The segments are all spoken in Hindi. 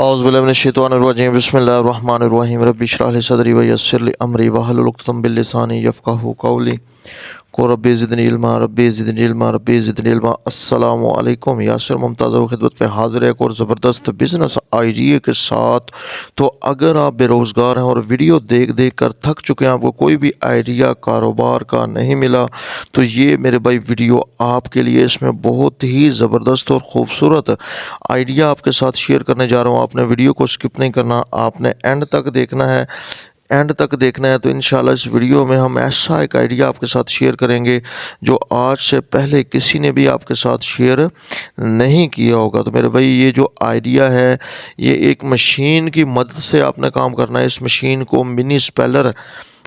औज़ुबिल्लाहि बिस्मिल्लाहिर्रहमानिर्रहीम रब्बि इश्रह ली सदरी व यस्सिर ली अमरी वहलुल उक़दतम मिन लिसानी यफ़क़हू क़ौली को रब्बि ज़िदनी इल्मा रब्बि ज़िदनी इल्मा रब्बि ज़िदनी इल्मा। अस्सलामु अलैकुम। यासिर मुमताज़ खिदमत में हाज़िर है एक और ज़बरदस्त बिज़नेस आइडिया के साथ। तो अगर आप बेरोज़गार हैं और वीडियो देख देख कर थक चुके हैं, आपको कोई भी आइडिया कारोबार का नहीं मिला, तो ये मेरे भाई वीडियो आपके लिए। इसमें बहुत ही ज़बरदस्त और ख़ूबसूरत आइडिया आपके साथ शेयर करने जा रहा हूँ। आपने वीडियो को स्किप नहीं करना, आपने एंड तक देखना है। एंड तक देखना है तो इंशाल्लाह इस वीडियो में हम ऐसा एक आइडिया आपके साथ शेयर करेंगे जो आज से पहले किसी ने भी आपके साथ शेयर नहीं किया होगा। तो मेरे भाई ये जो आइडिया है, ये एक मशीन की मदद से आपने काम करना है। इस मशीन को मिनी स्पेलर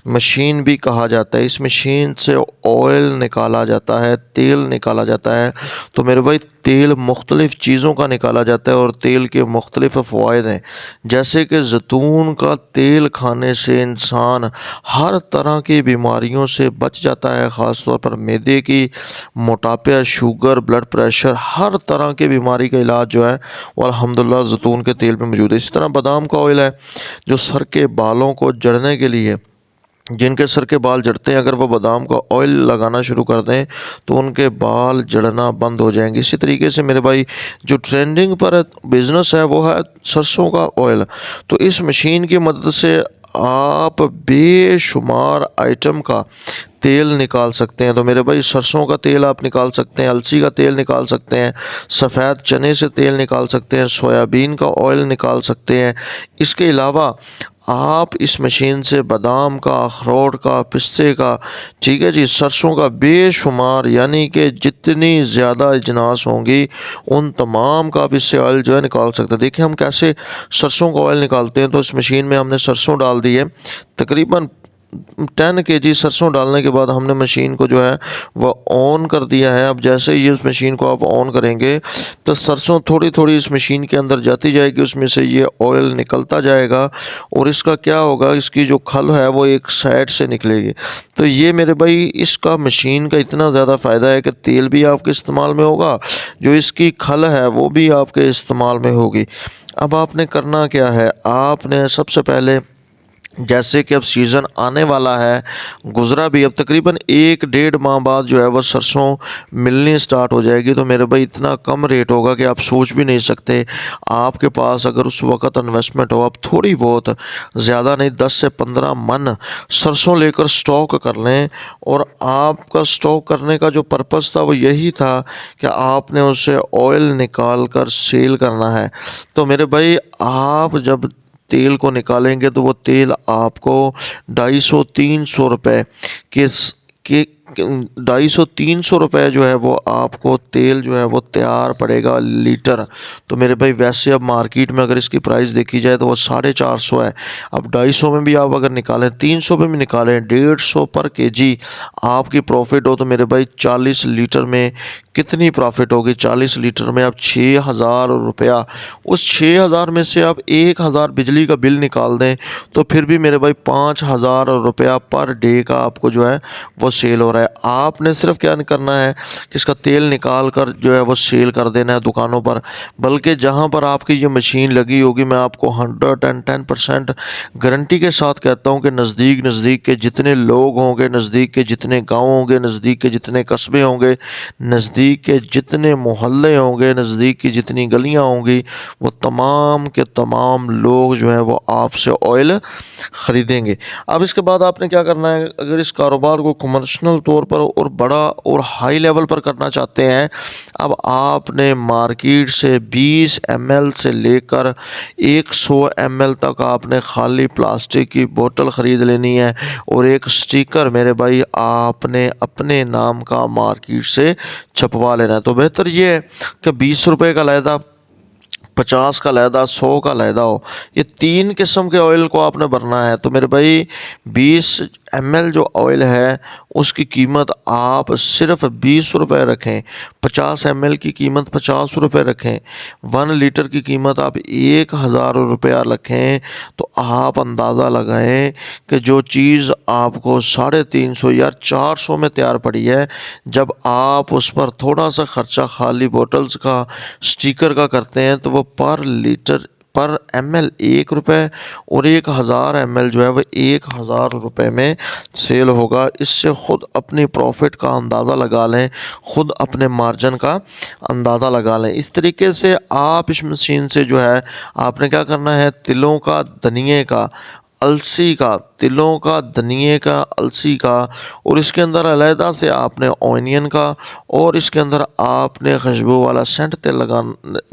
मशीन भी कहा जाता है। इस मशीन से ऑयल निकाला जाता है, तेल निकाला जाता है। तो मेरे भाई तेल मुख्तलिफ़ चीज़ों का निकाला जाता है और तेल के मुख्तलिफ़ फ़वाइद हैं, जैसे कि ज़ैतून का तेल खाने से इंसान हर तरह की बीमारियों से बच जाता है। ख़ास तौर पर मैदे की, मोटापा, शुगर, ब्लड प्रेशर, हर तरह की बीमारी का इलाज जो है वो अल्हम्दुलिल्लाह ज़ैतून के तेल में मौजूद है। इसी तरह बादाम का ऑयल है जो सर के बालों को जड़ने के लिए, जिनके सर के बाल झड़ते हैं, अगर वो बादाम का ऑयल लगाना शुरू कर दें तो उनके बाल झड़ना बंद हो जाएंगे। इसी तरीके से मेरे भाई जो ट्रेंडिंग पर बिज़नेस है वो है सरसों का ऑयल। तो इस मशीन की मदद से आप बेशुमार आइटम का तेल निकाल सकते हैं। तो मेरे भाई सरसों का तेल आप निकाल सकते हैं, अलसी का तेल निकाल सकते हैं, सफ़ेद चने से तेल निकाल सकते हैं, सोयाबीन का ऑयल निकाल सकते हैं। इसके अलावा आप इस मशीन से बादाम का, अखरोट का, पिस्ते का, ठीक है जी, सरसों का बेशुमार, यानी कि जितनी ज़्यादा अजनास होंगी उन तमाम का आप इससे ऑयल जो है निकाल सकते हैं। देखिए हम कैसे सरसों का ऑयल निकालते हैं। तो इस मशीन में हमने सरसों डाल दी है, तकरीबन 10 केजी सरसों डालने के बाद हमने मशीन को जो है वह ऑन कर दिया है। अब जैसे ही इस मशीन को आप ऑन करेंगे तो सरसों थोड़ी थोड़ी इस मशीन के अंदर जाती जाएगी, उसमें से ये ऑयल निकलता जाएगा और इसका क्या होगा, इसकी जो खल है वो एक साइड से निकलेगी। तो ये मेरे भाई इसका मशीन का इतना ज़्यादा फ़ायदा है कि तेल भी आपके इस्तेमाल में होगा, जो इसकी खल है वो भी आपके इस्तेमाल में होगी। अब आपने करना क्या है, आपने सबसे पहले, जैसे कि अब सीज़न आने वाला है, गुज़रा भी, अब तकरीबन 1-1.5 माह बाद जो है वह सरसों मिलनी स्टार्ट हो जाएगी। तो मेरे भाई इतना कम रेट होगा कि आप सोच भी नहीं सकते। आपके पास अगर उस वक़्त इन्वेस्टमेंट हो, आप थोड़ी बहुत, ज़्यादा नहीं, 10 से 15 मन सरसों लेकर स्टॉक कर लें। और आपका स्टॉक करने का जो पर्पज़ था वो यही था कि आपने उसे ऑयल निकाल कर सेल करना है। तो मेरे भाई आप जब तेल को निकालेंगे तो वो तेल आपको 250-300 रुपये के 250-300 रुपये जो है वो आपको तेल जो है वो तैयार पड़ेगा लीटर। तो मेरे भाई वैसे अब मार्केट में अगर इसकी प्राइस देखी जाए तो वो 450 है। अब 250 में भी आप अगर निकालें, 300 में भी निकालें, 150 पर केजी आपकी प्रॉफिट हो, तो मेरे भाई 40 लीटर में कितनी प्रॉफिट होगी? 40 लीटर में आप 6,000 रुपया, उस 6,000 में से आप 1,000 बिजली का बिल निकाल दें तो फिर भी मेरे भाई 5,000 रुपया पर डे का आपको जो है वो सेल हो रहा है। आपने सिर्फ क्या करना है कि इसका तेल निकाल कर जो है वो सेल कर देना है दुकानों पर। बल्कि जहां पर आपकी ये मशीन लगी होगी, मैं आपको 110% गारंटी के साथ कहता हूं कि नज़दीक नज़दीक के जितने लोग होंगे, नज़दीक के जितने गाँव होंगे, नज़दीक के जितने कस्बे होंगे, नज़दीक के जितने मोहल्ले होंगे, नज़दीक की जितनी गलियां होंगी, वो तमाम के तमाम लोग जो हैं वो आपसे ऑयल ख़रीदेंगे। अब इसके बाद आपने क्या करना है, अगर इस कारोबार को कमर्शियल तौर पर और बड़ा और हाई लेवल पर करना चाहते हैं, अब आपने मार्केट से 20 ml से लेकर 100 ml तक आपने खाली प्लास्टिक की बोतल ख़रीद लेनी है और एक स्टिकर मेरे भाई आपने अपने नाम का मार्केट से छपवा लेना है। तो बेहतर ये है कि 20 रुपये का लहदा, 50 का लहदा, 100 का लहदा हो, ये 3 किस्म के ऑयल को आपने भरना है। तो मेरे भाई 20 ml जो ऑयल है उसकी कीमत आप सिर्फ 20 रुपये रखें, 50 ml की कीमत 50 रुपये रखें, 1 लीटर की कीमत आप 1,000 रुपया रखें। तो आप अंदाज़ा लगाएं कि जो चीज़ आपको 350 या 400 में तैयार पड़ी है, जब आप उस पर थोड़ा सा ख़र्चा खाली बोतल्स का, स्टिकर का करते हैं, तो वो पर लीटर पर ml 1 रुपये और 1000 ml जो है वो 1000 रुपये में सेल होगा। इससे ख़ुद अपनी प्रॉफिट का अंदाज़ा लगा लें, ख़ुद अपने मार्जिन का अंदाज़ा लगा लें। इस तरीके से आप इस मशीन से जो है आपने क्या करना है, तिलों का, धनिए का, अलसी का, तिलों का, धनिए का, अलसी का, और इसके अंदर अलहदा से आपने ऑनियन का, और इसके अंदर आपने खुशबू वाला सेंट तेल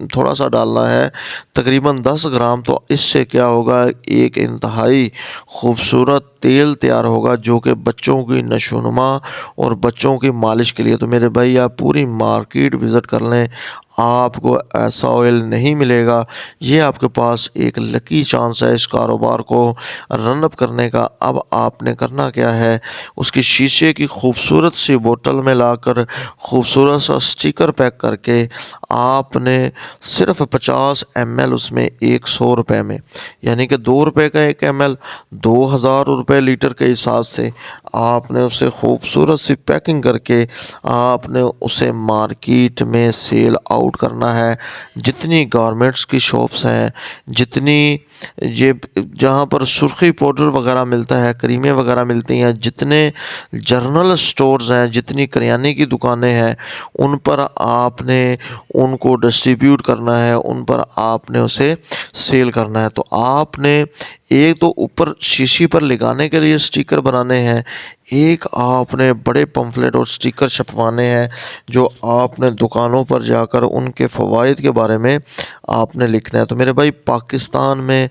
थोड़ा सा डालना है, तकरीबन 10 ग्राम। तो इससे क्या होगा, एक इंतहाई खूबसूरत तेल तैयार होगा जो कि बच्चों की नशोनुमा और बच्चों की मालिश के लिए। तो मेरे भाई आप पूरी मार्केट विज़िट कर लें, आपको ऐसा ऑयल नहीं मिलेगा। ये आपके पास एक लकी चांस है इस कारोबार को रन अप करने का। अब आपने करना क्या है, उसकी शीशे की खूबसूरत सी बोतल में लाकर खूबसूरत सा स्टिकर पैक करके आपने सिर्फ 50 ml उसमें 100 रुपये में, यानी कि 2 रुपये का 1 ml 2000 रुपये लीटर के हिसाब से आपने उसे खूबसूरत सी पैकिंग करके आपने उसे मार्केट में सेल आउट करना है। जितनी गारमेंट्स की शॉप्स हैं, जितनी ये जहाँ पर सुर्खी पाउडर वगैरह मिलता है, क्रीमें वगैरह मिलती हैं, जितने जनरल स्टोर्स हैं, जितनी करियाने की दुकानें हैं, उन पर आपने उनको डिस्ट्रीब्यूट करना है, उन पर आपने उसे सेल करना है। तो आपने एक तो ऊपर शीशी पर लगाने के लिए स्टिकर बनाने हैं, एक आपने बड़े पम्फलेट और स्टिकर छपवाने हैं जो आपने दुकानों पर जाकर उनके फ़वाइद के बारे में आपने लिखना है। तो मेरे भाई पाकिस्तान में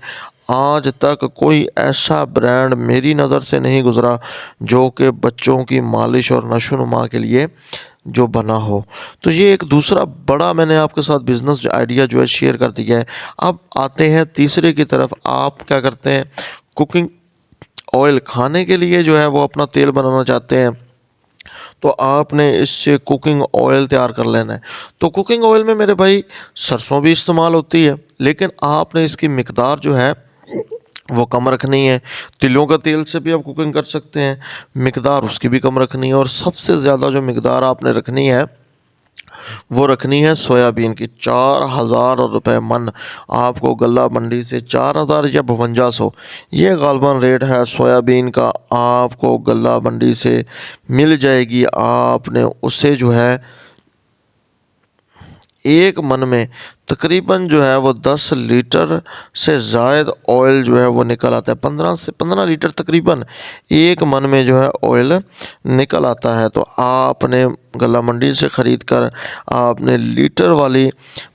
आज तक कोई ऐसा ब्रांड मेरी नज़र से नहीं गुज़रा जो कि बच्चों की मालिश और नशोनुमा के लिए जो बना हो। तो ये एक दूसरा बड़ा मैंने आपके साथ बिज़नेस आइडिया जो है शेयर कर दिया है। अब आते हैं तीसरे की तरफ। आप क्या करते हैं, कुकिंग ऑयल खाने के लिए जो है वो अपना तेल बनाना चाहते हैं, तो आपने इससे कुकिंग ऑयल तैयार कर लेना है। तो कुकिंग ऑयल में मेरे भाई सरसों भी इस्तेमाल होती है, लेकिन आपने इसकी मिकदार जो है वो कम रखनी है। तिलों का तेल से भी आप कुकिंग कर सकते हैं, मिकदार उसकी भी कम रखनी है। और सबसे ज़्यादा जो मिकदार आपने रखनी है वो रखनी है सोयाबीन की। 4000 रुपये मन आपको गल्ला मंडी से 4000 या 5200, ये गालबन रेट है सोयाबीन का, आपको गल्ला मंडी से मिल जाएगी। आपने उसे जो है एक मन में तकरीबन जो है वो 10 लीटर से ज़ायद ऑयल जो है वो निकल आता है। 15 से 15 लीटर तकरीबन एक मन में जो है ऑयल निकल आता है। तो आपने गला मंडी से ख़रीद कर आपने लीटर वाली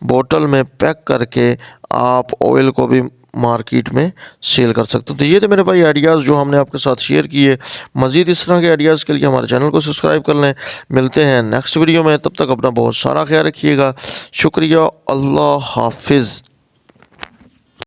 बोतल में पैक करके आप ऑयल को भी मार्केट में सेल कर सकते हो। तो ये थे मेरे भाई आइडियाज़ जो हमने आपके साथ शेयर किए। मज़ीद इस तरह के आइडियाज़ के लिए हमारे चैनल को सब्सक्राइब कर लें। मिलते हैं नेक्स्ट वीडियो में, तब तक अपना बहुत सारा ख्याल रखिएगा। शुक्रिया, अल्लाह हाफिज़।